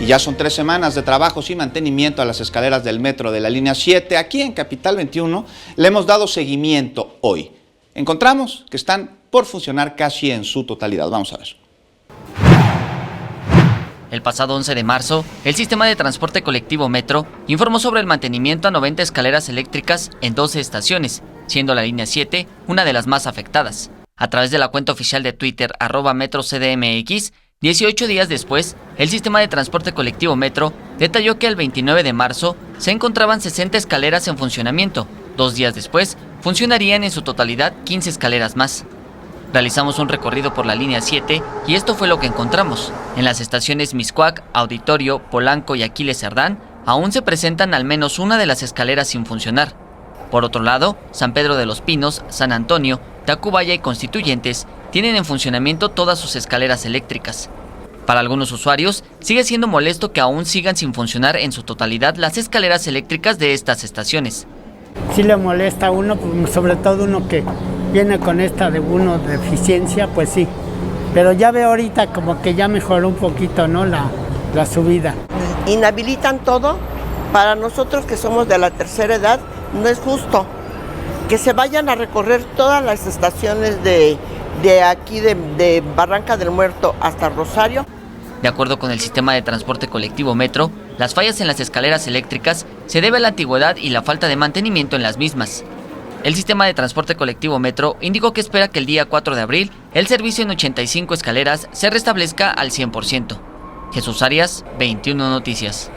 Y ya son 3 semanas de trabajos y mantenimiento a las escaleras del metro de la línea 7. Aquí en Capital 21 le hemos dado seguimiento hoy. Encontramos que están por funcionar casi en su totalidad. Vamos a ver. El pasado 11 de marzo, el sistema de transporte colectivo Metro informó sobre el mantenimiento a 90 escaleras eléctricas en 12 estaciones, siendo la línea 7 una de las más afectadas. A través de la cuenta oficial de Twitter, @MetroCDMX, 18 días después, el sistema de transporte colectivo Metro detalló que el 29 de marzo se encontraban 60 escaleras en funcionamiento. 2 días después, funcionarían en su totalidad 15 escaleras más. Realizamos un recorrido por la línea 7 y esto fue lo que encontramos. En las estaciones Mixcoac, Auditorio, Polanco y Aquiles Cerdán, aún se presentan al menos una de las escaleras sin funcionar. Por otro lado, San Pedro de los Pinos, San Antonio, Tacubaya y Constituyentes tienen en funcionamiento todas sus escaleras eléctricas. Para algunos usuarios, sigue siendo molesto que aún sigan sin funcionar en su totalidad las escaleras eléctricas de estas estaciones. Sí le molesta a uno, sobre todo uno que viene con esta de deficiencia, pues sí. Pero ya veo ahorita como que ya mejoró un poquito, ¿no? La subida. Inhabilitan todo. Para nosotros que somos de la tercera edad, no es justo que se vayan a recorrer todas las estaciones de aquí, de Barranca del Muerto hasta Rosario. De acuerdo con el sistema de transporte colectivo Metro, las fallas en las escaleras eléctricas se debe a la antigüedad y la falta de mantenimiento en las mismas. El sistema de transporte colectivo Metro indicó que espera que el día 4 de abril el servicio en 85 escaleras se restablezca al 100%. Jesús Arias, 21 Noticias.